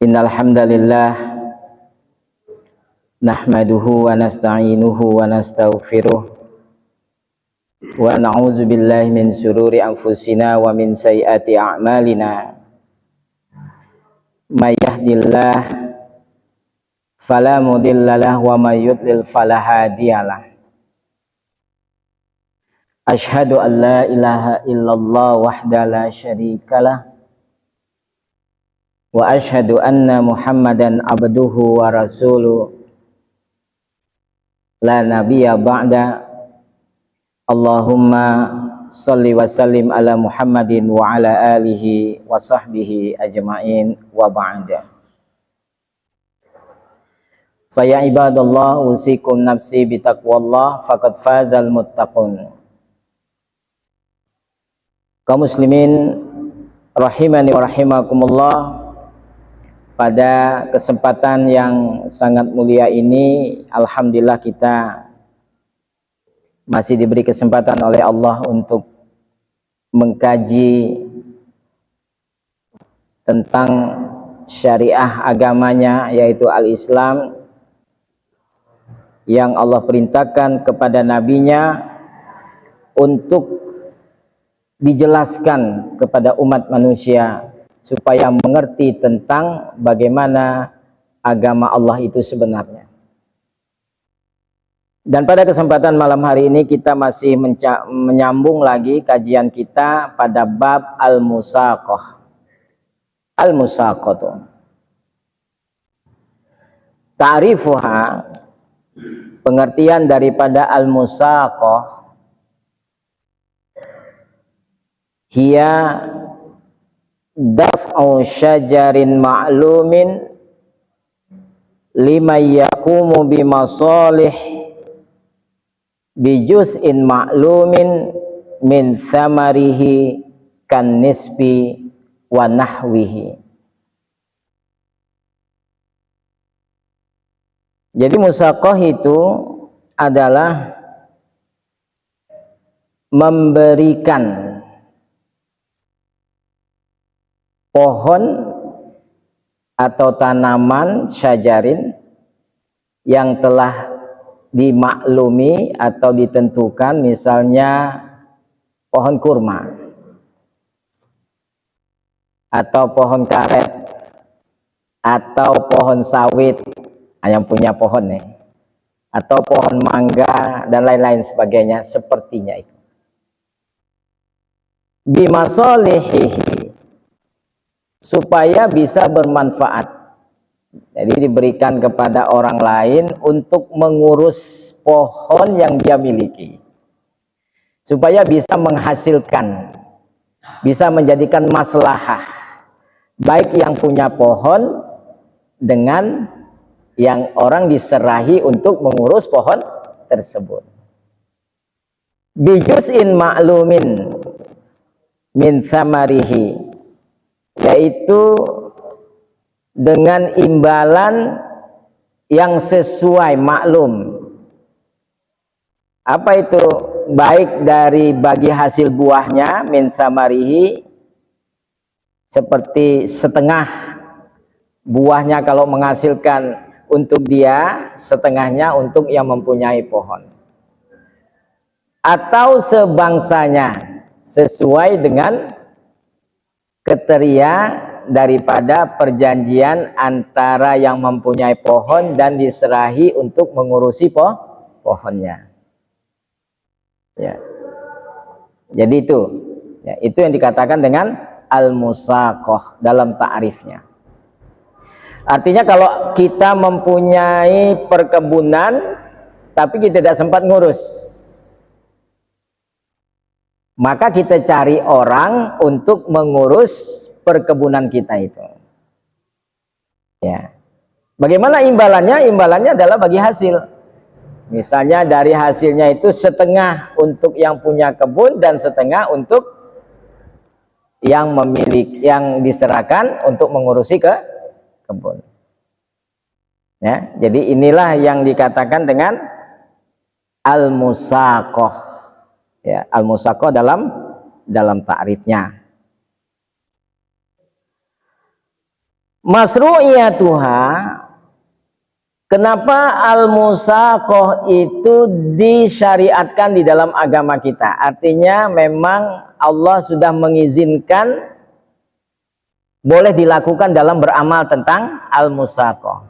Innal hamdalillah nahmaduhu wa nasta'inuhu wa nastaghfiruh wa na'udzu billahi min syururi anfusina wa min sayyiati a'malina. May yahdihillah fala mudhillalah wa may yudlil fala hadiyalah. Asyhadu an la ilaha illallah wahdahu la syarikalah wa asyhadu anna Muhammadan abduhu wa rasuluh la nabiyya ba'da. Allahumma shalli wa sallim ala Muhammadin wa ala alihi wa sahbihi ajma'in wa ba'da. Fa ya ibadallah usikum nafsi bitaqwallah faqad fazal muttaqun. Kaum muslimin rahimani wa rahimakumullah, pada kesempatan yang sangat mulia ini alhamdulillah kita masih diberi kesempatan oleh Allah untuk mengkaji tentang syariah agamanya, yaitu al-Islam, yang Allah perintahkan kepada nabinya untuk dijelaskan kepada umat manusia supaya mengerti tentang bagaimana agama Allah itu sebenarnya. Dan pada kesempatan malam hari ini kita masih menyambung lagi kajian kita pada bab al-musaqah. Al-musaqah, ta'rifuha, pengertian daripada al-musaqah, hiya daf'u syajarin ma'lumin lima yakumu bimasalih bijuz'in ma'lumin min thamarihi kan nisbi wa nahwihi. Jadi musaqah itu adalah memberikan pohon atau tanaman syajarin yang telah dimaklumi atau ditentukan, misalnya pohon kurma atau pohon karet atau pohon sawit yang punya pohon nih, atau pohon mangga dan lain-lain sebagainya sepertinya itu. Bimasolihihi, supaya bisa bermanfaat. Jadi diberikan kepada orang lain untuk mengurus pohon yang dia miliki, supaya bisa menghasilkan, bisa menjadikan maslahah, baik yang punya pohon dengan yang orang diserahi untuk mengurus pohon tersebut. Bijuz'in ma'lumin min thamarihi, yaitu dengan imbalan yang sesuai, maklum. Apa itu? Baik dari bagi hasil buahnya, min samarihi, seperti setengah buahnya kalau menghasilkan untuk dia, setengahnya untuk yang mempunyai pohon, atau sebangsanya sesuai dengan kriteria daripada perjanjian antara yang mempunyai pohon dan diserahi untuk mengurusi pohonnya. Ya. Jadi itu, ya, itu yang dikatakan dengan al-musaqah dalam ta'rifnya. Artinya kalau kita mempunyai perkebunan tapi kita tidak sempat ngurus, maka kita cari orang untuk mengurus perkebunan kita itu. Ya. Bagaimana imbalannya? Imbalannya adalah bagi hasil. Misalnya dari hasilnya itu setengah untuk yang punya kebun dan setengah untuk yang memiliki, yang diserahkan untuk mengurusi kebun. Ya, jadi inilah yang dikatakan dengan al-musaqah. Ya, al-musaqah dalam ta'rifnya. Masru'iyatuha, kenapa al-musaqah itu disyariatkan di dalam agama kita? Artinya memang Allah sudah mengizinkan boleh dilakukan dalam beramal tentang al-musaqah.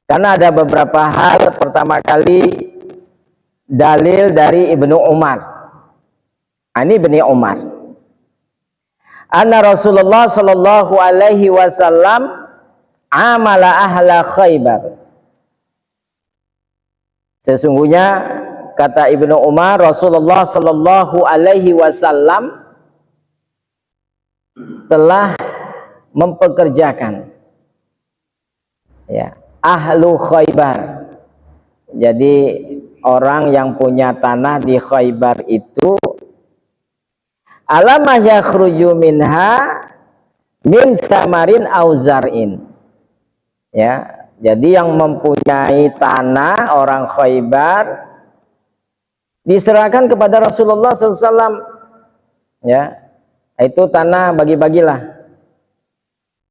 Karena ada beberapa hal. Pertama kali dalil dari Ibnu Umar. Ini Ibnu Umar. Anna Rasulullah sallallahu alaihi wasallam amala ahla Khaybar. Sesungguhnya kata Ibnu Umar, Rasulullah sallallahu alaihi wasallam telah mempekerjakan ya ahlu Khaybar. Jadi orang yang punya tanah di Khaybar itu alamah yakhruju minha min samarin auzarin. Ya, jadi yang mempunyai tanah orang Khaybar diserahkan kepada Rasulullah SAW. Ya, itu tanah bagi-bagilah.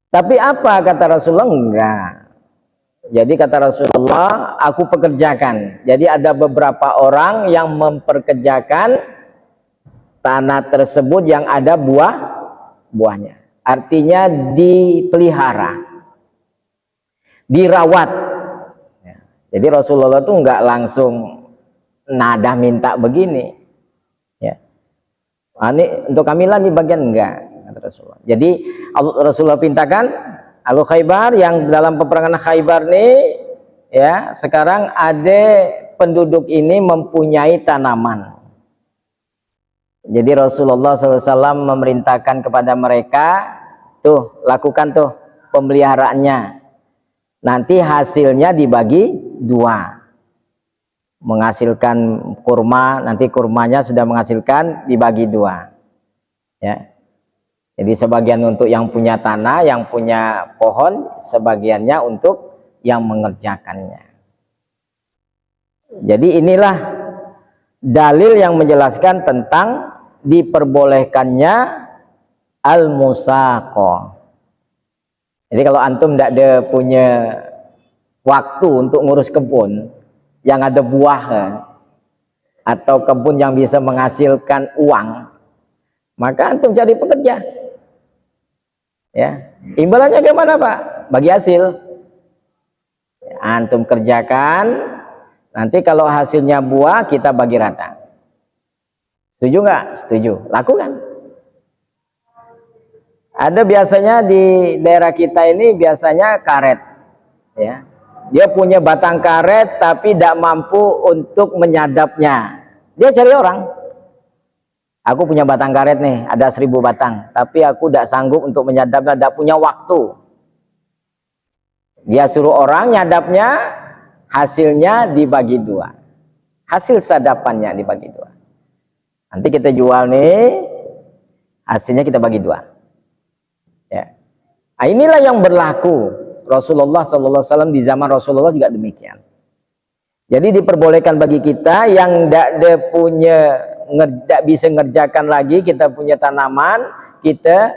Tapi apa kata Rasulullah? Enggak. Jadi kata Rasulullah, aku pekerjakan. Jadi ada beberapa orang yang memperkerjakan tanah tersebut yang ada buahnya. Artinya dipelihara, dirawat. Jadi Rasulullah tuh enggak langsung nada minta begini. Ya. Ini untuk kamilah nih bagian enggak, kata Rasulullah. Jadi Rasulullah pintakan Ahlu Khaybar yang dalam peperangan Khaybar nih, ya sekarang ada penduduk ini mempunyai tanaman. Jadi Rasulullah SAW memerintahkan kepada mereka, tuh lakukan tuh pemeliharaannya. Nanti hasilnya dibagi dua. Menghasilkan kurma, nanti kurmanya sudah menghasilkan dibagi dua. Ya. Jadi sebagian untuk yang punya tanah, yang punya pohon, sebagiannya untuk yang mengerjakannya. Jadi inilah dalil yang menjelaskan tentang diperbolehkannya al-musaqah. Jadi kalau antum tidak ada punya waktu untuk ngurus kebun yang ada buah atau kebun yang bisa menghasilkan uang, maka antum cari pekerja. Ya, imbalannya gimana Pak? Bagi hasil. Antum kerjakan, nanti kalau hasilnya buah kita bagi rata. Setuju nggak? Setuju. Lakukan. Ada biasanya di daerah kita ini biasanya karet. Ya, dia punya batang karet tapi tidak mampu untuk menyadapnya. Dia cari orang. Aku punya batang karet nih, ada 1000 batang, tapi aku tidak sanggup untuk menyadapnya, tidak punya waktu. Dia suruh orang nyadapnya, hasilnya dibagi dua. Hasil sadapannya dibagi dua. Nanti kita jual nih, hasilnya kita bagi dua. Ya. Nah, inilah yang berlaku Rasulullah SAW di zaman Rasulullah juga demikian. Jadi diperbolehkan bagi kita yang tidak punya, tidak bisa ngerjakan lagi, kita punya tanaman, kita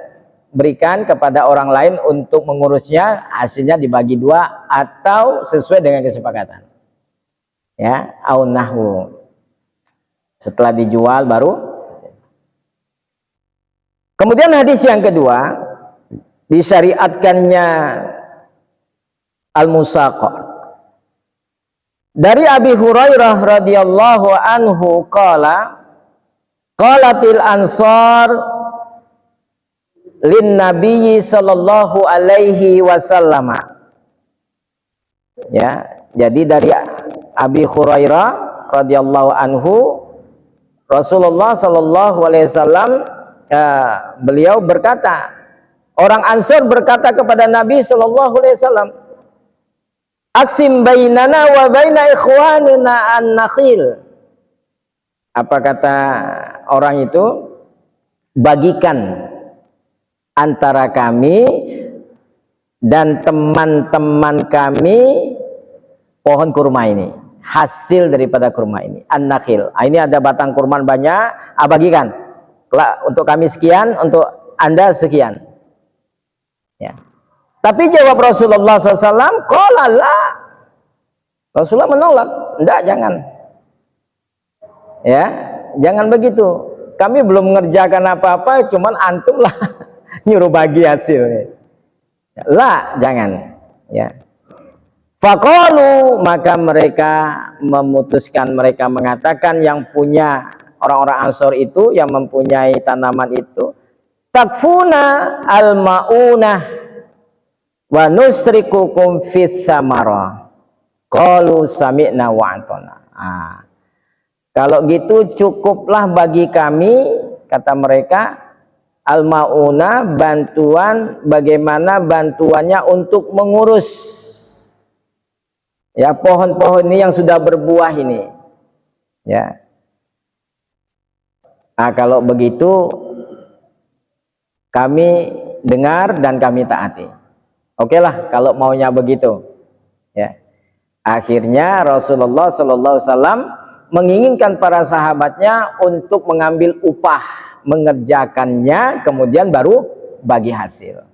berikan kepada orang lain untuk mengurusnya, hasilnya dibagi dua atau sesuai dengan kesepakatan. Ya, au nahwu. Setelah dijual baru. Kemudian hadis yang kedua, disyariatkannya al-musaqah. Dari Abi Hurairah radhiyallahu anhu qala qalatil ansar lin nabiyyi sallallahu alaihi wasallam. Ya, jadi dari Abi Hurairah radhiyallahu anhu, Rasulullah sallallahu alaihi wasallam beliau berkata, orang Ansar berkata kepada Nabi sallallahu alaihi wasallam, "Aksim bainana wa baina ikhwanina an-nakhil." Apa kata orang itu? Bagikan antara kami dan teman-teman kami pohon kurma ini, hasil daripada kurma ini, an-nakhil. Ini ada batang kurma banyak, bagikan. Untuk kami sekian, untuk Anda sekian. Ya. Tapi jawab Rasulullah SAW, qala la. Rasulullah menolak, enggak, jangan. Ya, jangan begitu. Kami belum mengerjakan apa-apa, cuman antum lah nyuruh bagi hasilnya. La, jangan. Ya. Faqalu, maka mereka memutuskan, mereka mengatakan, yang punya orang-orang Ansor itu, yang mempunyai tanaman itu, takfuna al-ma'unah wa nusrikukum fith samarah. Qalu sami'na wa ata'na. Kalau gitu cukuplah bagi kami, kata mereka, al-ma'una, bantuan, bagaimana bantuannya untuk mengurus ya pohon-pohon ini yang sudah berbuah ini. Ya. Kalau begitu kami dengar dan kami taati. Oke lah kalau maunya begitu. Ya. Akhirnya Rasulullah SAW menginginkan para sahabatnya untuk mengambil upah, mengerjakannya, kemudian baru bagi hasil.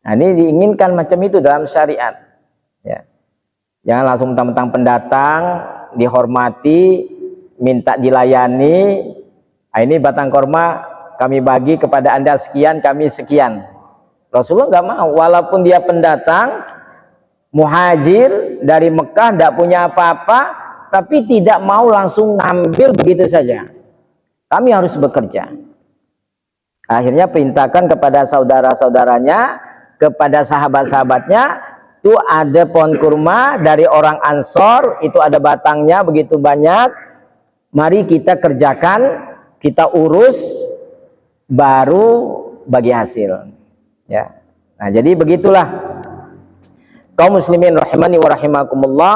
Nah, ini diinginkan macam itu dalam syariat. Ya. Jangan langsung mentang-mentang pendatang, dihormati, minta dilayani. Nah, ini batang korma kami bagi kepada Anda sekian, kami sekian. Rasulullah nggak mau, walaupun dia pendatang, muhajir dari Mekah, tidak punya apa-apa, tapi tidak mau langsung ngambil begitu saja. Kami harus bekerja. Akhirnya perintahkan kepada saudara-saudaranya, kepada sahabat-sahabatnya, itu ada pohon kurma dari orang Ansor, itu ada batangnya begitu banyak. Mari kita kerjakan, kita urus, baru bagi hasil. Ya. Nah, jadi begitulah kaum muslimin rahimani wa rahimakumullah,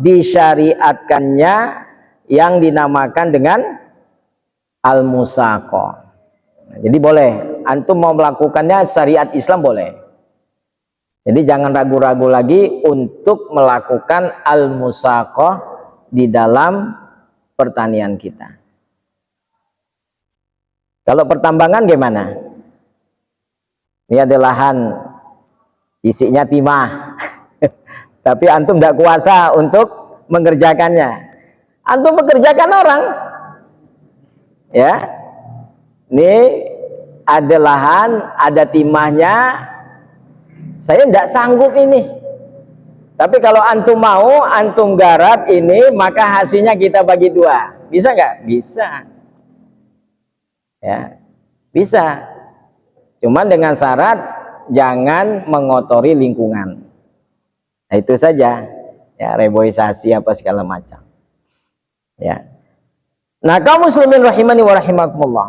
disyariatkannya yang dinamakan dengan al-musaqah. Nah, jadi boleh, antum mau melakukannya syariat Islam boleh. Jadi jangan ragu-ragu lagi untuk melakukan al-musaqah di dalam pertanian kita. Kalau pertambangan gimana? Ini ada lahan isinya timah. Tapi antum tidak kuasa untuk mengerjakannya. Antum mengerjakan orang. Ya. Ini ada lahan, ada timahnya. Saya tidak sanggup ini. Tapi kalau antum mau, antum garap ini, maka hasilnya kita bagi dua. Bisa nggak? Bisa. Ya. Bisa. Cuman dengan syarat jangan mengotori lingkungan. Nah, itu saja. Ya, reboisasi apa segala macam. Ya. Nah, kaum muslimin rahimani wa rahimakumullah.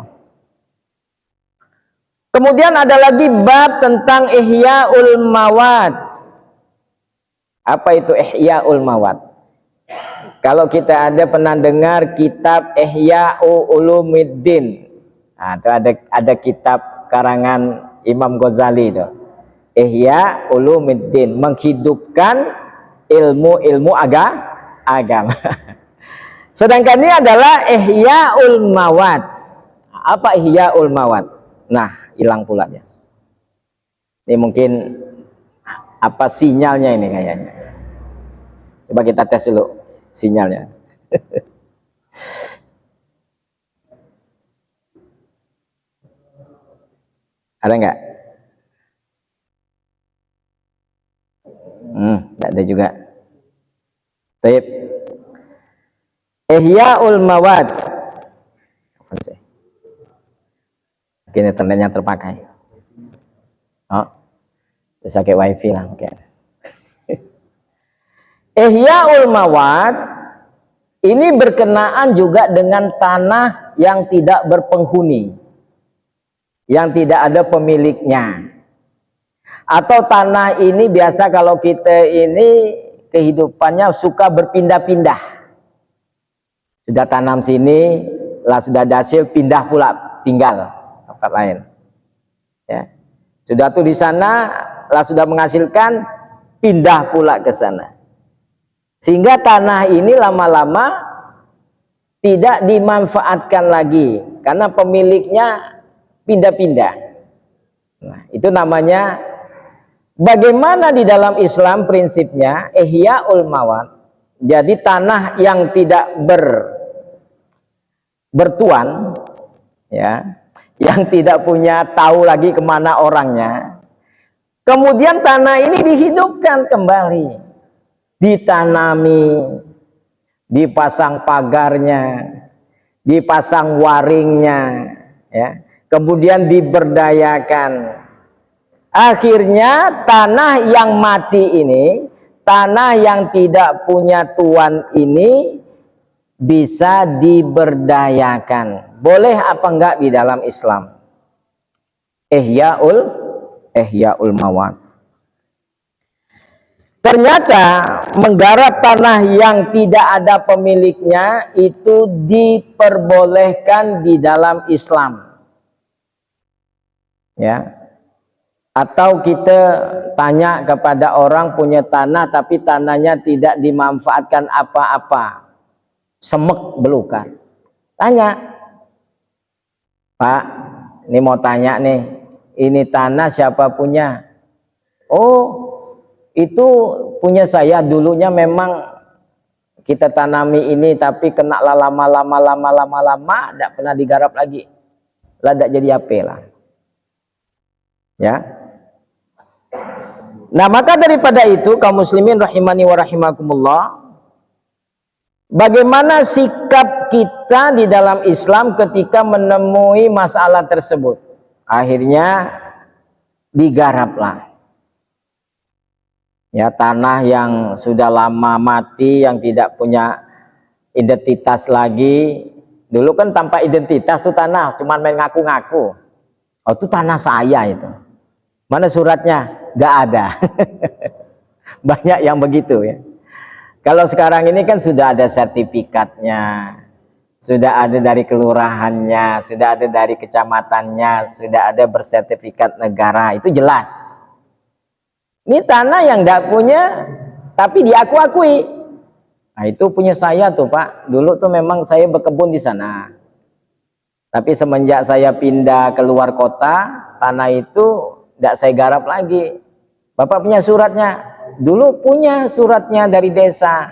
Kemudian ada lagi bab tentang ihya'ul mawad. Apa itu ihya'ul mawad? Kalau kita pernah dengar kitab Ihya'u Ulumuddin. Nah, itu ada kitab karangan Imam Ghazali itu. Ihya Ulumuddin, menghidupkan ilmu-ilmu agama. Sedangkan ini adalah Ihya'ul Mawad. Apa Ihya'ul Mawad? Nah, hilang pula dia. Ini mungkin apa sinyalnya ini kayaknya. Coba kita tes dulu sinyalnya. Ada nggak? Nggak ada juga. Baik. Ihya'ul Mawad. Mungkin internetnya terpakai. Oh, bisa pakai wifi lah mungkin. Ihya'ul Mawad ini berkenaan juga dengan tanah yang tidak berpenghuni, yang tidak ada pemiliknya. Atau tanah ini biasa kalau kita ini kehidupannya suka berpindah-pindah. Sudah tanam sini, lah sudah ada hasil, pindah pula tinggal tempat lain. Ya. Sudah tuh di sana, lah sudah menghasilkan, pindah pula ke sana. Sehingga tanah ini lama-lama tidak dimanfaatkan lagi karena pemiliknya pindah-pindah. Nah, itu namanya Bagaimana di dalam Islam prinsipnya ihya'ul mawat. Jadi tanah yang tidak bertuan, ya, yang tidak punya tahu lagi kemana orangnya, kemudian tanah ini dihidupkan kembali, ditanami, dipasang pagarnya, dipasang waringnya, ya, kemudian diberdayakan. Akhirnya tanah yang mati ini, tanah yang tidak punya tuan ini bisa diberdayakan. Boleh apa enggak di dalam Islam? Ihya'ul mawat. Ternyata menggarap tanah yang tidak ada pemiliknya itu diperbolehkan di dalam Islam. Ya. Atau kita tanya kepada orang punya tanah tapi tanahnya tidak dimanfaatkan apa-apa, semek belukar. Tanya, Pak, ini mau tanya nih, ini tanah siapa punya? Oh, itu punya saya, dulunya memang kita tanami ini tapi kena lama tidak pernah digarap lagi, lah tidak jadi apa lah, ya. Nah, maka daripada itu kaum muslimin rahimani wa rahimakumullah, bagaimana sikap kita di dalam Islam ketika menemui masalah tersebut? Akhirnya digaraplah, ya, tanah yang sudah lama mati, yang tidak punya identitas lagi. Dulu kan tanpa identitas tuh tanah, cuman main ngaku-ngaku. Oh, itu tanah saya itu. Mana suratnya? Gak ada. Banyak yang begitu, ya. Kalau sekarang ini kan sudah ada sertifikatnya, sudah ada dari kelurahannya, sudah ada dari kecamatannya, sudah ada bersertifikat negara, itu jelas. Ini tanah yang gak punya tapi diaku-akui. Nah, itu punya saya tuh, Pak. Dulu tuh memang saya berkebun di sana. Tapi semenjak saya pindah keluar kota, tanah itu tidak saya garap lagi. Bapak punya suratnya? Dulu punya suratnya dari desa,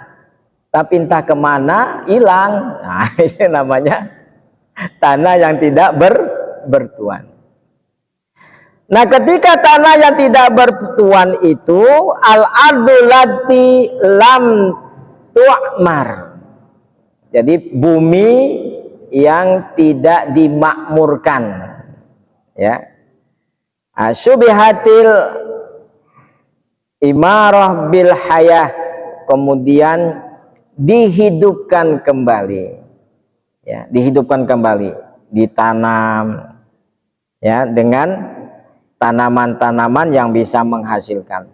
tapi entah kemana hilang. Nah, itu namanya tanah yang tidak bertuan. Nah, ketika tanah yang tidak bertuan itu al-ardu lati lam tu'mar. Jadi bumi yang tidak dimakmurkan, ya. Syubihatil imarah bil hayah, kemudian dihidupkan kembali, ya, dihidupkan kembali, ditanam, ya, dengan tanaman-tanaman yang bisa menghasilkan.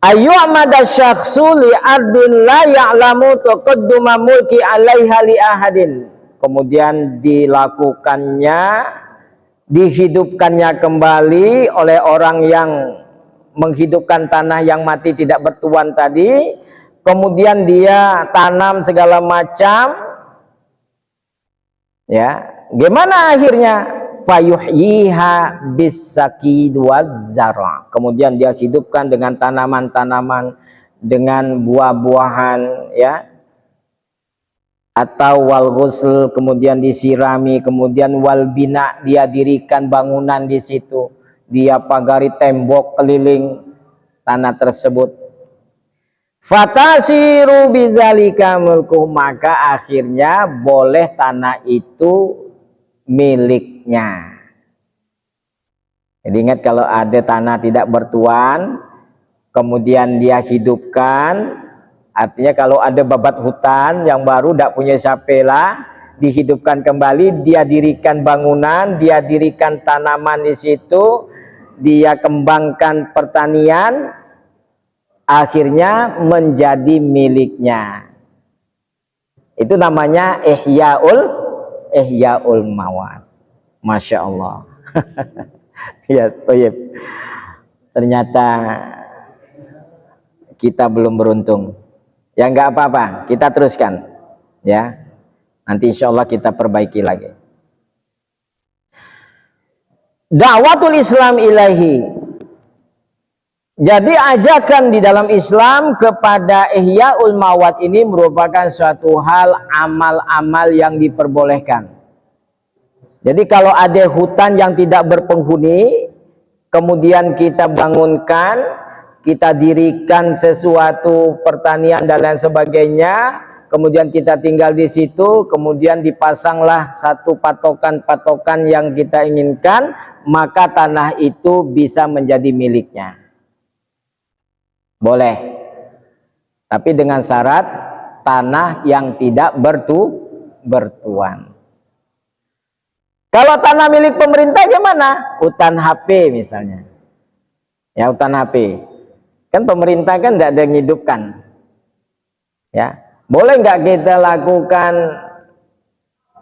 Ayyu'mada syakhsu li ardin la ya'lamu taqadduma mulki 'alaiha li ahadin. Kemudian dihidupkannya kembali oleh orang yang menghidupkan tanah yang mati tidak bertuan tadi, kemudian dia tanam segala macam, ya. Gimana akhirnya? Fayuhyiha bisakid waz-zara. Kemudian dia hidupkan dengan tanaman-tanaman, dengan buah-buahan, ya. Atau wal ghusl, kemudian disirami, kemudian wal bina, dia dirikan bangunan di situ, dia pagari tembok keliling tanah tersebut. Fatasiru bizalika mulkuh, maka akhirnya boleh tanah itu miliknya. Jadi ingat, kalau ada tanah tidak bertuan kemudian dia hidupkan, artinya kalau ada babat hutan yang baru tidak punya siapalah, dihidupkan kembali, dia dirikan bangunan, dia dirikan tanaman di situ, dia kembangkan pertanian, akhirnya menjadi miliknya. Itu namanya ihya'ul mawat. Masya Allah. Ya, toyib. Ternyata kita belum beruntung. Ya, nggak apa-apa, kita teruskan, ya. Nanti insya Allah kita perbaiki lagi. Da'watul Islam ilahi, Jadi ajakan di dalam Islam kepada Ihya'ul Mawat ini merupakan suatu hal amal-amal yang diperbolehkan. Jadi kalau ada hutan yang tidak berpenghuni, kemudian kita bangunkan, kita dirikan sesuatu pertanian dan lain sebagainya, kemudian kita tinggal di situ, kemudian dipasanglah satu patokan-patokan yang kita inginkan, maka tanah itu bisa menjadi miliknya. Boleh, tapi dengan syarat tanah yang tidak bertuan. Kalau tanah milik pemerintah gimana? Hutan HP misalnya, ya hutan HP, kan pemerintah kan tidak ada yang hidupkan, ya boleh nggak kita lakukan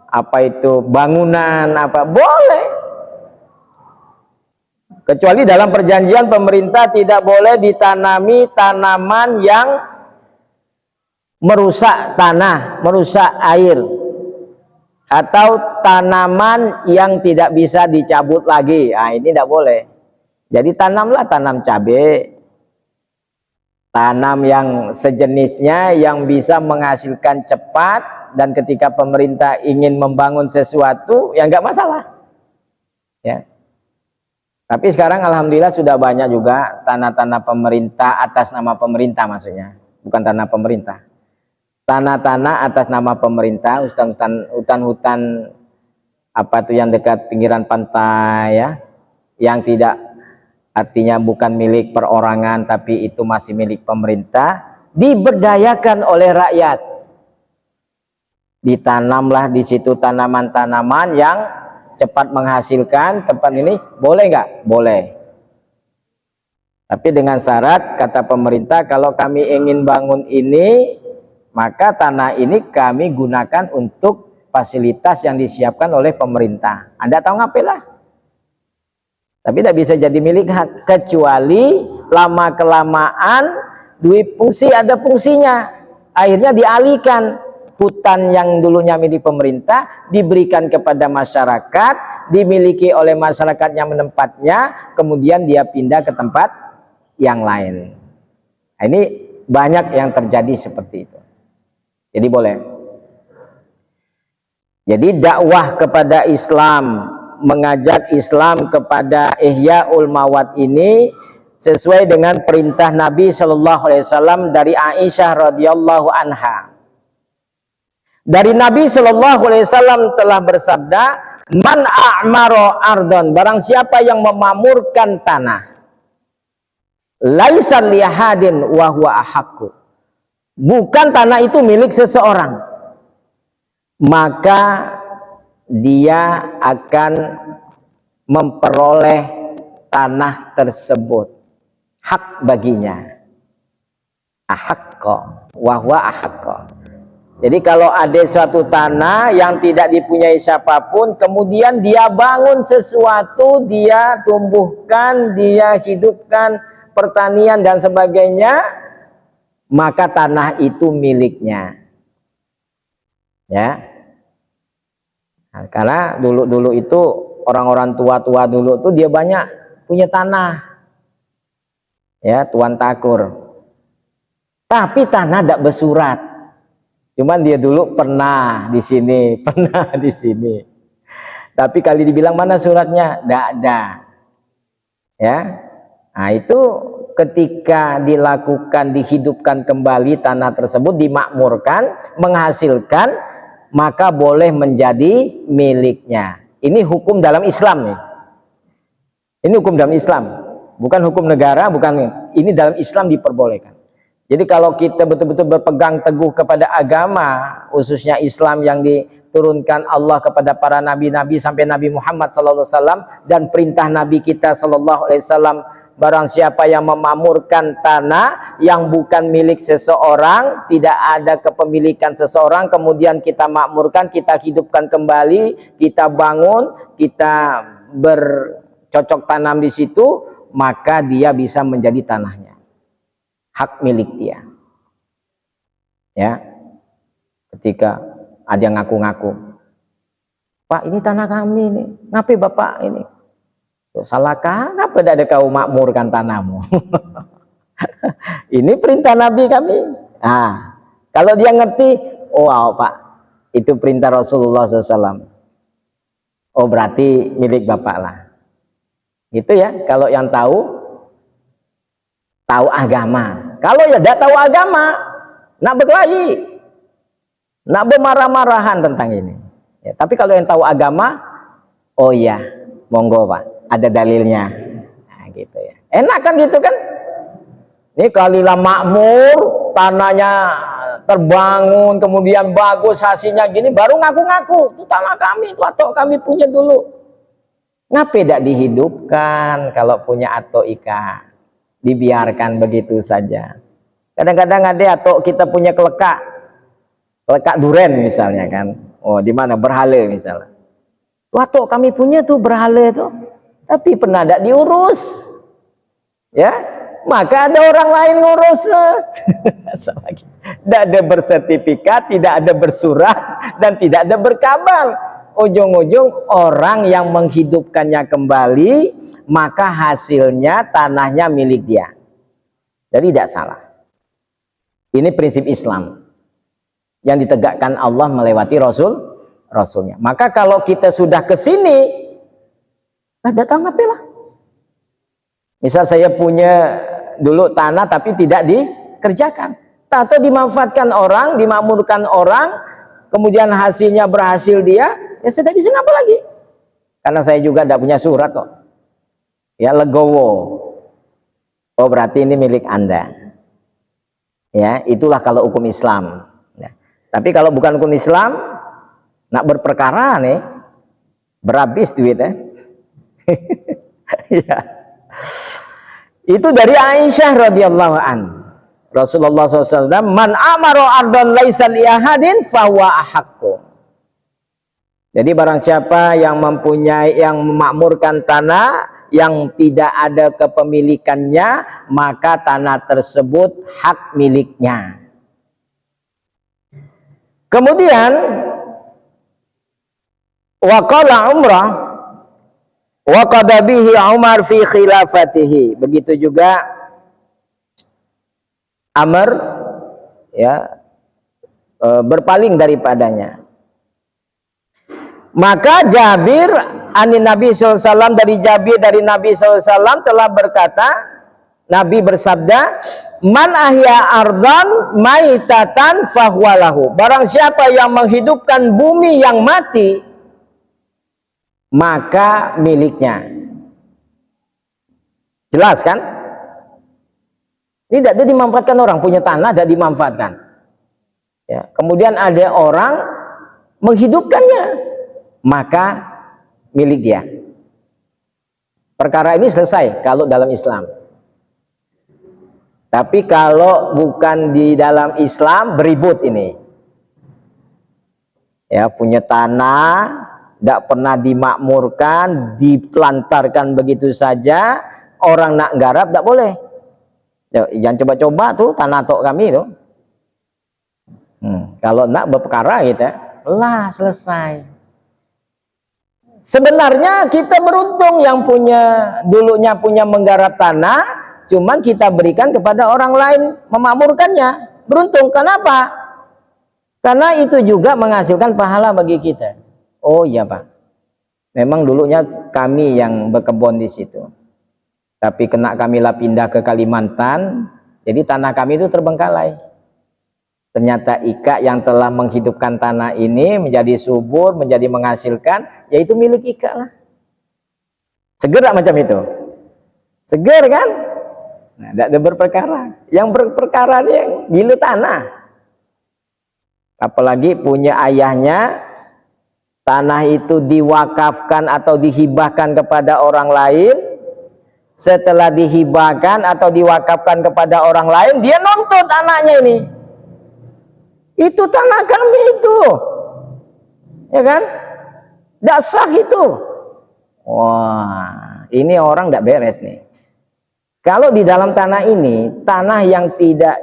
apa itu bangunan apa? Boleh. Kecuali dalam perjanjian pemerintah tidak boleh ditanami tanaman yang merusak tanah, merusak air, atau tanaman yang tidak bisa dicabut lagi. Nah, ini tidak boleh. Jadi tanamlah tanam cabai, tanam yang sejenisnya yang bisa menghasilkan cepat, dan ketika pemerintah ingin membangun sesuatu ya nggak masalah, ya. Tapi sekarang alhamdulillah sudah banyak juga tanah-tanah pemerintah atas nama pemerintah, maksudnya bukan tanah pemerintah, tanah-tanah atas nama pemerintah, hutan-hutan apa tuh yang dekat pinggiran pantai, ya, yang tidak, artinya bukan milik perorangan tapi itu masih milik pemerintah, diberdayakan oleh rakyat. Ditanamlah di situ tanaman-tanaman yang cepat menghasilkan. Tempat ini boleh nggak? Boleh. Tapi dengan syarat, kata pemerintah, kalau kami ingin bangun ini, maka tanah ini kami gunakan untuk fasilitas yang disiapkan oleh pemerintah. Anda tahu ngapain? Tapi tidak bisa jadi milik hak, kecuali lama-kelamaan duit fungsi ada fungsinya, akhirnya dialihkan. Hutan yang dulunya milik pemerintah diberikan kepada masyarakat, dimiliki oleh masyarakat yang menempatnya, kemudian dia pindah ke tempat yang lain. Nah, ini banyak yang terjadi seperti itu. Jadi boleh. Jadi dakwah kepada Islam, mengajak Islam kepada Ihya'ul Mawat ini sesuai dengan perintah Nabi Shallallahu Alaihi Wasallam dari Aisyah radhiyallahu anha. Dari Nabi Shallallahu Alaihi Wasallam telah bersabda, man a'maro ardon, barang siapa yang memamurkan tanah, laisan liyahadin wa huwa ahakku, bukan tanah itu milik seseorang, maka dia akan memperoleh tanah tersebut, hak baginya, ahakko wa huwa ahakko. Jadi kalau ada suatu tanah yang tidak dipunyai siapapun, kemudian dia bangun sesuatu, dia tumbuhkan, dia hidupkan pertanian dan sebagainya, maka tanah itu miliknya. Ya. Nah, karena dulu itu orang-orang tua-tua dulu tuh dia banyak punya tanah. Ya, tuan takur. Tapi tanah tidak bersurat. Cuman dia dulu pernah di sini, pernah di sini. Tapi kali dibilang mana suratnya, tidak ada. Ya, nah itu ketika dilakukan, dihidupkan kembali tanah tersebut, dimakmurkan, menghasilkan, maka boleh menjadi miliknya. Ini hukum dalam Islam nih. Ini hukum dalam Islam, bukan hukum negara, bukan. Ini dalam Islam diperbolehkan. Jadi kalau kita betul-betul berpegang teguh kepada agama, khususnya Islam yang diturunkan Allah kepada para nabi-nabi sampai Nabi Muhammad SAW, dan perintah Nabi kita SAW, barang siapa yang memamurkan tanah yang bukan milik seseorang, tidak ada kepemilikan seseorang, kemudian kita makmurkan, kita hidupkan kembali, kita bangun, kita bercocok tanam di situ, maka dia bisa menjadi tanahnya, hak milik dia. Ya, ketika ada yang ngaku-ngaku, Pak ini tanah kami nih, ngapain Bapak ini? Salahkah? Ngapa tidak ada kau makmurkan tanahmu? Ini perintah Nabi kami. Nah, kalau dia ngerti, oh Pak, itu perintah Rasulullah SAW. Oh berarti milik Bapak lah. Gitu ya, kalau yang tahu agama. Kalau ya tidak tahu agama, nak berkelahi, nak bermarah-marahan tentang ini. Ya, tapi kalau yang tahu agama, oh iya, monggo Pak, ada dalilnya. Nah, gitu ya. Enak kan gitu kan? Ini kalilah makmur, tanahnya terbangun, kemudian bagus hasilnya gini, baru ngaku-ngaku, itu tanah kami, itu atok kami punya dulu. Ngapa tidak dihidupkan kalau punya atok ika? Dibiarkan begitu saja. Kadang-kadang ada atok kita punya kelekak duren misalnya kan. Oh di mana berhala misalnya. Atok kami punya tuh berhala tuh, tapi pernah tidak diurus, ya? Maka ada orang lain ngurus. Tidak ada bersertifikat, tidak ada bersurat, dan tidak ada berkabal. Ujung-ujung orang yang menghidupkannya kembali, maka hasilnya tanahnya milik dia. Jadi tidak salah. Ini prinsip Islam yang ditegakkan Allah melewati Rasulnya. Maka kalau kita sudah ke sini, datang ngapalah. Misal saya punya dulu tanah tapi tidak dikerjakan, atau dimanfaatkan orang, dimakmurkan orang, kemudian hasilnya berhasil dia, ya saya tidak bisa ngapa lagi, karena saya juga tidak punya surat kok. Ya legowo, oh berarti ini milik Anda. Ya itulah kalau hukum Islam. Ya. Tapi kalau bukan hukum Islam, nak berperkara nih, berhabis duit ya. Ya. Itu dari Aisyah radhiyallahu an. Rasulullah SAW, man amara ardan laisa li ahadin fahuwa ahaqqu. Jadi barang siapa yang mempunyai, yang memakmurkan tanah yang tidak ada kepemilikannya, maka tanah tersebut hak miliknya. Kemudian waqala Umrah wa qada bihi Umar fi khilafatihi. Begitu juga Amr ya berpaling daripadanya. Maka Jabir ani Nabi SAW, dari Jabir dari Nabi SAW telah berkata, Nabi bersabda, man ahya ardan maitatan fahuwalahu. Barang siapa yang menghidupkan bumi yang mati, maka miliknya. Jelas kan? Tidak ada dimanfaatkan orang, punya tanah tidak dimanfaatkan. Ya, kemudian ada orang menghidupkannya, maka milik dia. Perkara ini selesai kalau dalam Islam. Tapi kalau bukan di dalam Islam, beribut ini. Ya, punya tanah tidak pernah dimakmurkan, ditelantarkan begitu saja, orang nak garap tidak boleh. Jangan coba-coba tuh tanah tok kami tuh. Kalau nak berperkara gitu, lah selesai. Sebenarnya kita beruntung yang dulunya punya menggarap tanah, cuman kita berikan kepada orang lain memakmurkannya. Beruntung, kenapa? Karena itu juga menghasilkan pahala bagi kita. Oh iya Pak, memang dulunya kami yang berkebun di situ, tapi kena kami lah pindah ke Kalimantan, jadi tanah kami itu terbengkalai. Ternyata Ika yang telah menghidupkan tanah ini menjadi subur, menjadi menghasilkan, yaitu milik Ika lah. Seger macam itu? Seger kan? Nah, tidak ada berperkara. Yang berperkara yang gila tanah. Apalagi punya ayahnya, tanah itu diwakafkan atau dihibahkan kepada orang lain. Setelah dihibahkan atau diwakafkan kepada orang lain, dia nuntut anaknya ini. Itu tanah kami itu, ya kan? Tidak sah itu. Wah, ini orang tidak beres nih. Kalau di dalam tanah ini, tanah yang tidak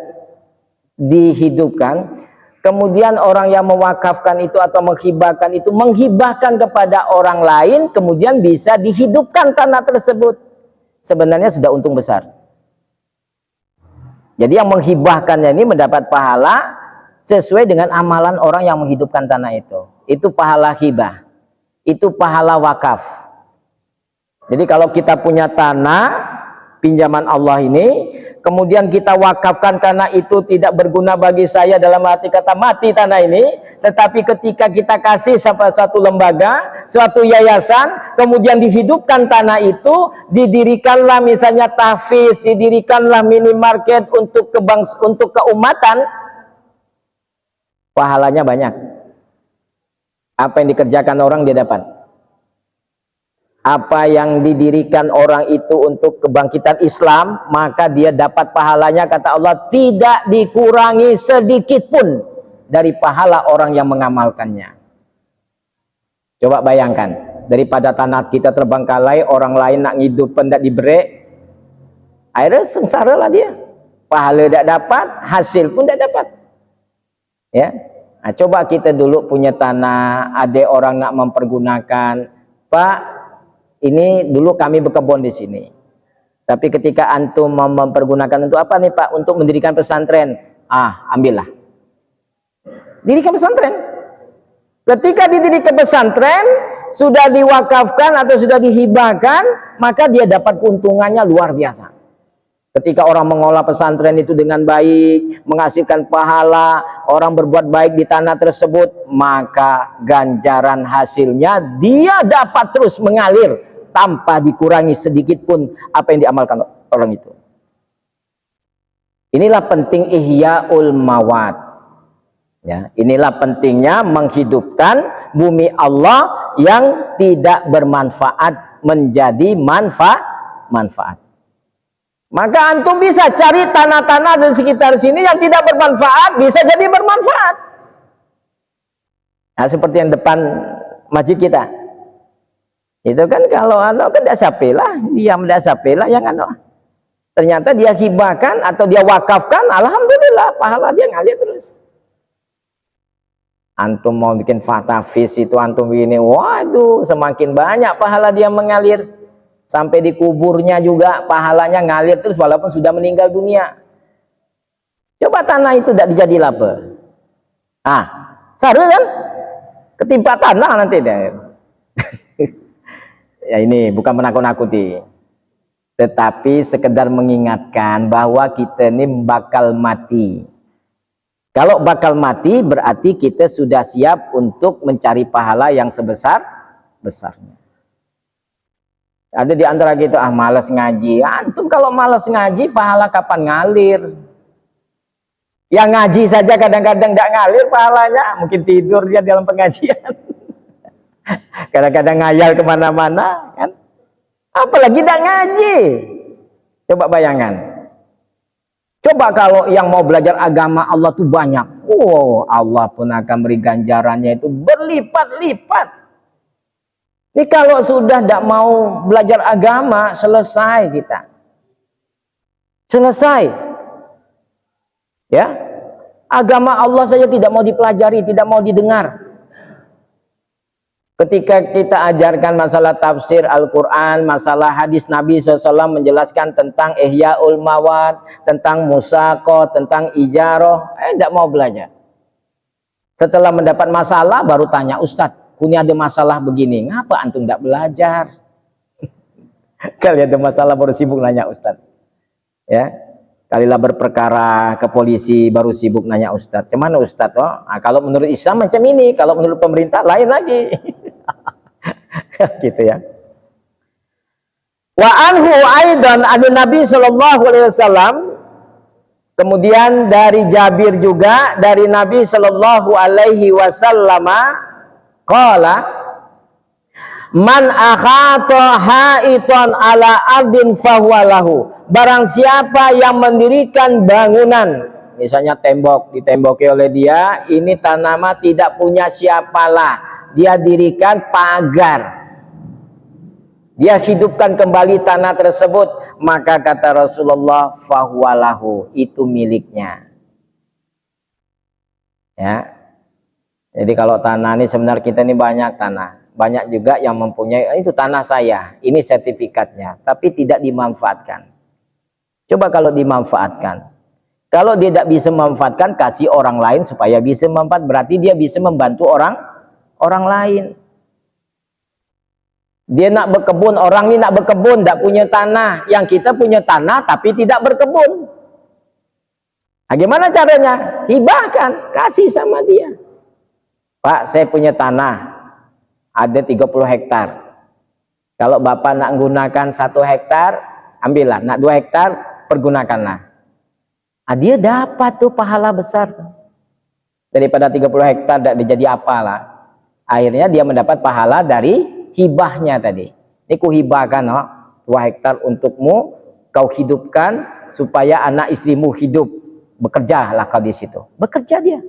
dihidupkan, kemudian orang yang mewakafkan itu atau menghibahkan itu menghibahkan kepada orang lain, kemudian bisa dihidupkan tanah tersebut, sebenarnya sudah untung besar. Jadi yang menghibahkannya ini mendapat pahala sesuai dengan amalan orang yang menghidupkan tanah itu. Itu pahala hibah. Itu pahala wakaf. Jadi kalau kita punya tanah pinjaman Allah ini, kemudian kita wakafkan karena itu tidak berguna bagi saya, dalam arti kata mati tanah ini, tetapi ketika kita kasih sampai suatu lembaga, suatu yayasan, kemudian dihidupkan tanah itu, didirikanlah misalnya tahfiz, didirikanlah minimarket untuk keumatan, pahalanya banyak. Apa yang dikerjakan orang dia dapat. Apa yang didirikan orang itu untuk kebangkitan Islam, maka dia dapat pahalanya, kata Allah, tidak dikurangi sedikit pun dari pahala orang yang mengamalkannya. Coba bayangkan, daripada tanah kita terbengkalai, orang lain nak ngidupkan tidak diberi, akhirnya sengsara lah dia, pahala tidak dapat, hasil pun tidak dapat. Ya, nah, coba kita dulu punya tanah, ada orang nak mempergunakan, Pak, ini dulu kami berkebun di sini. Tapi ketika antum mau mempergunakan untuk apa nih Pak? Untuk mendirikan pesantren. Ambillah. Dirikan pesantren. Ketika didirikan pesantren, sudah diwakafkan atau sudah dihibahkan, maka dia dapat keuntungannya luar biasa. Ketika orang mengolah pesantren itu dengan baik, menghasilkan pahala, orang berbuat baik di tanah tersebut, maka ganjaran hasilnya dia dapat terus mengalir tanpa dikurangi sedikit pun apa yang diamalkan orang itu. Inilah penting ihyaul mawat. Ya, inilah pentingnya menghidupkan bumi Allah yang tidak bermanfaat menjadi manfaat. Maka antum bisa cari tanah-tanah di sekitar sini yang tidak bermanfaat, bisa jadi bermanfaat. Nah, seperti yang depan masjid kita. Itu kan kalau kan tidak sapelah, dia tidak sapelah yang ternyata dia hibahkan atau dia wakafkan, alhamdulillah pahala dia ngalir terus. Antum mau bikin fatafis itu antum begini, waduh semakin banyak pahala dia mengalir. Sampai di kuburnya juga pahalanya ngalir terus walaupun sudah meninggal dunia. Coba tanah itu tidak dijadi apa? Seharusnya kan ketimpa tanah nanti deh. Ya ini bukan menakut-nakuti, tetapi sekedar mengingatkan bahwa kita ini bakal mati. Kalau bakal mati berarti kita sudah siap untuk mencari pahala yang sebesar-besarnya. Ada di antara kita, malas ngaji. Antum kalau malas ngaji, pahala kapan ngalir? Yang ngaji saja kadang-kadang tidak ngalir pahalanya. Mungkin tidur dia dalam pengajian. Kadang-kadang ngayal kemana-mana, kan? Apalagi tidak ngaji. Coba bayangkan. Coba kalau yang mau belajar agama Allah tuh banyak. Allah pun akan beri ganjarannya itu berlipat-lipat. Ini kalau sudah tidak mau belajar agama, selesai kita. Selesai. Ya. Agama Allah saja tidak mau dipelajari, tidak mau didengar. Ketika kita ajarkan masalah tafsir Al-Quran, masalah hadis Nabi SAW menjelaskan tentang ihyaul mawat, tentang musaqah, tentang ijarah, tidak mau belajar. Setelah mendapat masalah baru tanya, Ustadz, ini ada masalah begini, ngapa antum tidak belajar? Kali ada masalah baru sibuk nanya Ustadz. Ya, kalilah berperkara ke polisi baru sibuk nanya Ustadz. Cuman Ustadz, kalau menurut Islam macam ini, kalau menurut pemerintah lain lagi. Gitu ya. Wa anhu aidan an Nabi sallallahu alaihi wasallam, kemudian dari Jabir juga dari Nabi sallallahu alaihi wasallam qala man akhata haitan ala ardin fahuwa lahu, barang siapa yang mendirikan bangunan, misalnya tembok ditemboki oleh dia, ini tanaman tidak punya siapalah, dia dirikan pagar, dia hidupkan kembali tanah tersebut, maka kata Rasulullah fahuwalahu, itu miliknya. Ya. Jadi kalau tanah ini sebenarnya kita ini banyak tanah, banyak juga yang mempunyai itu tanah saya, ini sertifikatnya, tapi tidak dimanfaatkan. Coba kalau dimanfaatkan, Kalau dia tidak bisa memanfaatkan, kasih orang lain supaya bisa memanfaat, berarti dia bisa membantu orang lain. Dia nak berkebun, orang ini nak berkebun, tidak punya tanah. Yang kita punya tanah tapi tidak berkebun. Nah, gimana caranya? Hibahkan, kasih sama dia. Pak, saya punya tanah, ada 30 hektar. Kalau Bapak nak gunakan 1 hektar, ambillah. Nak 2 hektar, pergunakanlah. Nah, dia dapat tuh pahala besar tuh. Daripada 30 hektar tidak dijadi apalah. Akhirnya dia mendapat pahala dari hibahnya tadi. Ini ku hibahkan 2 hektar untukmu, kau hidupkan supaya anak istrimu hidup. Bekerjalah kau di situ. Bekerja dia.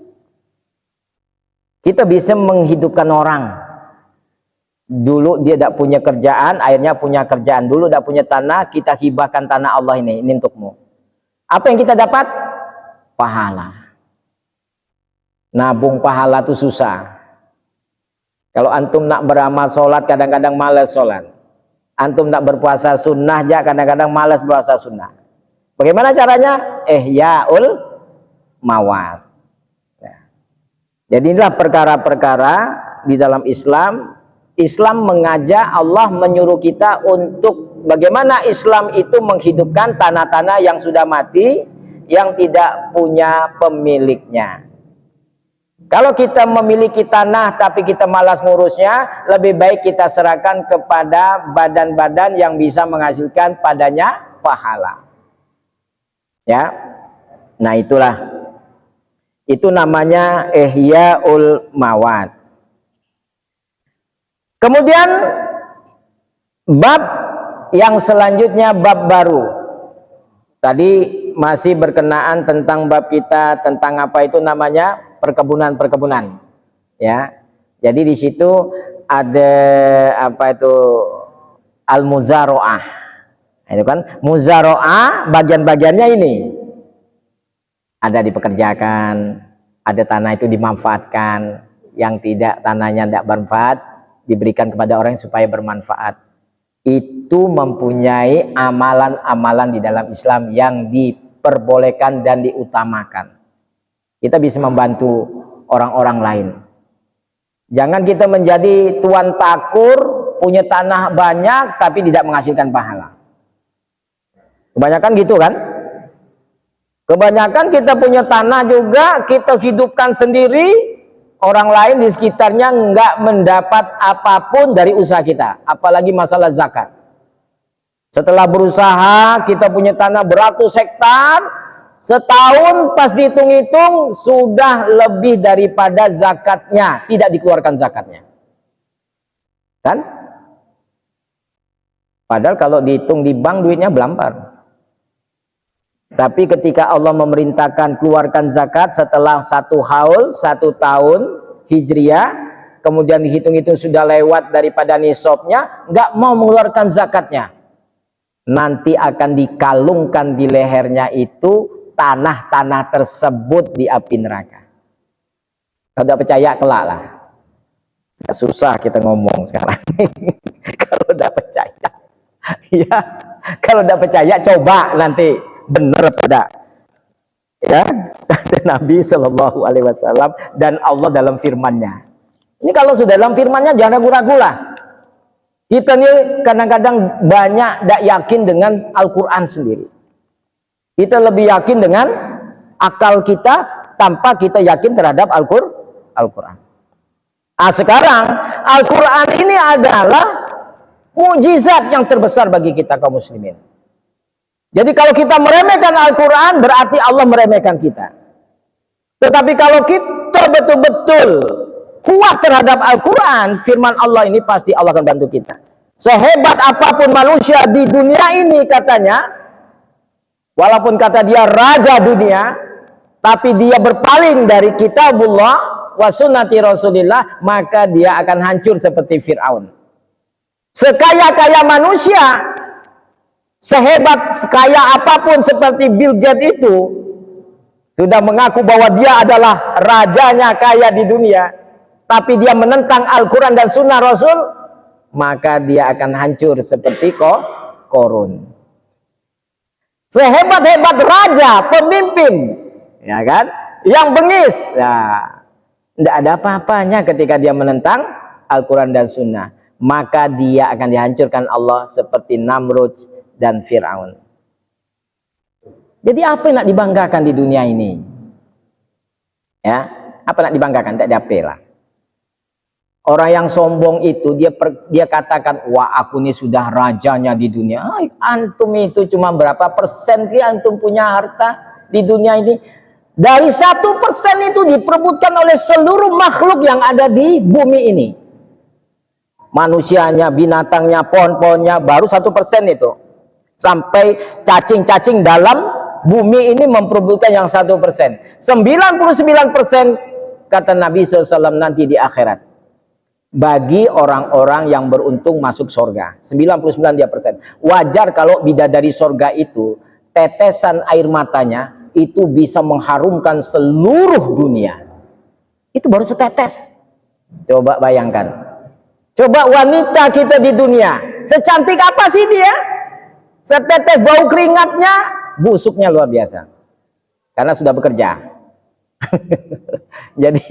Kita bisa menghidupkan orang. Dulu dia tidak punya kerjaan, akhirnya punya kerjaan. Dulu tidak punya tanah, kita hibahkan tanah Allah ini untukmu. Apa yang kita dapat? Pahala. Nabung pahala itu susah. Kalau antum nak beramal sholat, kadang-kadang malas sholat. Antum nak berpuasa sunnah aja, kadang-kadang malas berpuasa sunnah. Bagaimana caranya? Ihyaul mawat. Jadi inilah perkara-perkara di dalam Islam. Islam mengajak, Allah menyuruh kita untuk bagaimana Islam itu menghidupkan tanah-tanah yang sudah mati, yang tidak punya pemiliknya. Kalau kita memiliki tanah tapi kita malas ngurusnya, lebih baik kita serahkan kepada badan-badan yang bisa menghasilkan padanya pahala. Ya. Nah, itulah. Itu namanya ihyaul mawat. Kemudian bab yang selanjutnya, bab baru. Tadi masih berkenaan tentang bab kita tentang apa itu namanya perkebunan-perkebunan, ya. Jadi di situ ada apa itu al-muzaroah. Itu kan muzaroah, bagian-bagiannya ini ada dipekerjakan, ada tanah itu dimanfaatkan, yang tidak tanahnya tidak bermanfaat diberikan kepada orang supaya bermanfaat. Itu mempunyai amalan-amalan di dalam Islam yang diperbolehkan dan diutamakan. Kita bisa membantu orang-orang lain. Jangan kita menjadi tuan takur, punya tanah banyak tapi tidak menghasilkan pahala. Kebanyakan gitu kan? Kebanyakan kita punya tanah juga, kita hidupkan sendiri, orang lain di sekitarnya nggak mendapat apapun dari usaha kita. Apalagi masalah zakat. Setelah berusaha, kita punya tanah beratus hektar, setahun pas dihitung-hitung sudah lebih daripada zakatnya, tidak dikeluarkan zakatnya, kan? Padahal kalau dihitung di bank duitnya belampar. Tapi ketika Allah memerintahkan keluarkan zakat setelah 1 haul, 1 tahun hijriah, kemudian dihitung-hitung sudah lewat daripada nisabnya, nggak mau mengeluarkan zakatnya, nanti akan dikalungkan di lehernya itu tanah-tanah tersebut di api neraka. Kalau tidak percaya, kelak lah. Susah kita ngomong sekarang. Kalau tidak percaya, ya. Kalau tidak percaya, coba nanti benar pada, ya, kata Nabi Shallallahu Alaihi Wasallam dan Allah dalam firman-Nya. Ini kalau sudah dalam firman-Nya jangan ragu-ragu lah. Kita nih kadang-kadang banyak tidak yakin dengan Al-Quran sendiri. Kita lebih yakin dengan akal kita tanpa kita yakin terhadap Al-Quran. Nah, sekarang Al-Quran ini adalah mukjizat yang terbesar bagi kita kaum muslimin. Jadi kalau kita meremehkan Al-Quran, berarti Allah meremehkan kita. Tetapi kalau kita betul-betul kuat terhadap Al-Quran, firman Allah ini, pasti Allah akan bantu kita. Sehebat apapun manusia di dunia ini katanya, walaupun kata dia raja dunia, tapi dia berpaling dari kitabullah wa sunnati Rasulillah, maka dia akan hancur seperti Fir'aun. Sekaya-kaya manusia, sehebat sekaya apapun seperti Bill Gates itu, sudah mengaku bahwa dia adalah rajanya kaya di dunia, tapi dia menentang Al-Quran dan Sunnah Rasul, maka dia akan hancur seperti Korun. sehebat-hebat raja, pemimpin, ya kan, yang bengis, nah, tidak ada apa-apanya ketika dia menentang Al-Quran dan Sunnah, maka dia akan dihancurkan Allah seperti Namrud dan Fir'aun. Jadi apa yang nak dibanggakan di dunia ini? Ya, apa nak dibanggakan? Tidak ada apa lah. Orang yang sombong itu dia katakan, wah aku ini sudah rajanya di dunia. Antum itu cuma berapa persen sih antum punya harta di dunia ini? Dari 1% itu diperebutkan oleh seluruh makhluk yang ada di bumi ini. Manusianya, binatangnya, pohon-pohonnya, baru 1% itu. Sampai cacing-cacing dalam bumi ini memperebutkan yang 1%. 99% kata Nabi SAW nanti di akhirat. Bagi orang-orang yang beruntung masuk surga, 99%. Wajar kalau bidadari surga itu tetesan air matanya itu bisa mengharumkan seluruh dunia. Itu baru setetes. Coba bayangkan. Coba wanita kita di dunia, secantik apa sih dia? Setetes bau keringatnya, busuknya luar biasa. Karena sudah bekerja. Jadi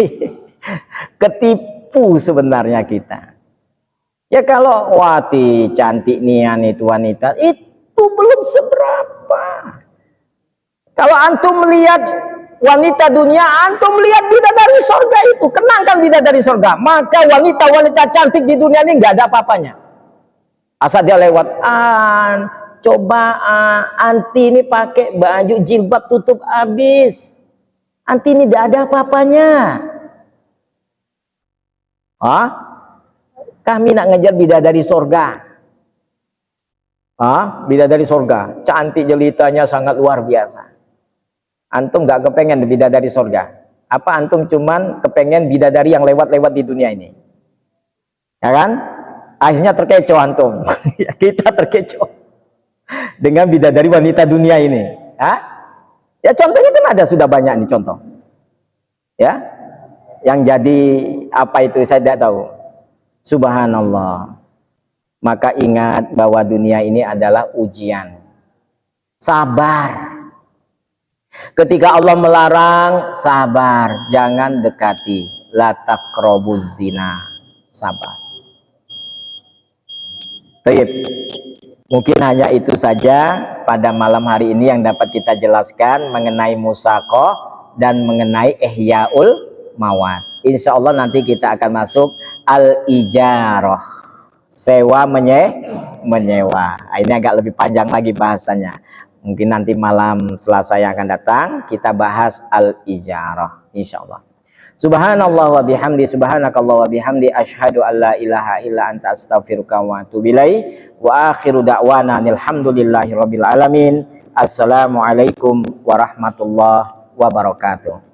ketipu sebenarnya kita. Ya kalau wati cantik nian itu wanita, itu belum seberapa. Kalau antum melihat wanita dunia, antum melihat bidadari surga itu, kenangkan bidadari surga. Maka wanita-wanita cantik di dunia ini nggak ada apa-apanya. Asal dia lewat, coba anti ini pakai baju jilbab tutup habis. Anti ini tidak ada apa-apanya. Kami nak ngejar bidadari surga. Bidadari surga, cantik jelitanya sangat luar biasa. Antum nggak kepengen bidadari surga? Apa antum cuman kepengen bidadari yang lewat-lewat di dunia ini? Ya kan? Akhirnya terkecoh antum. Kita terkecoh dengan bidadari wanita dunia ini. Ya contohnya kan ada sudah banyak nih contoh. Ya, yang jadi apa itu saya tidak tahu. Subhanallah. Maka ingat bahwa dunia ini adalah ujian. Sabar. Ketika Allah melarang, sabar, jangan dekati. La taqrabuz zina. Sabar. Baik. Mungkin hanya itu saja pada malam hari ini yang dapat kita jelaskan mengenai musaqah dan mengenai ihyaul mawat. Insya Allah nanti kita akan masuk al-ijarah, sewa menyewa. Ini agak lebih panjang lagi bahasanya. Mungkin nanti malam Selasa yang akan datang kita bahas al-ijarah, insya Allah. Subhanallah wa bihamdi, subhanakallah wa bihamdi, asyhadu an la ilaha illa anta astaghfiruka wa atubu ilaik. Wa akhiru da'wana alhamdulillahi rabbil alamin. Assalamualaikum warahmatullahi wabarakatuh.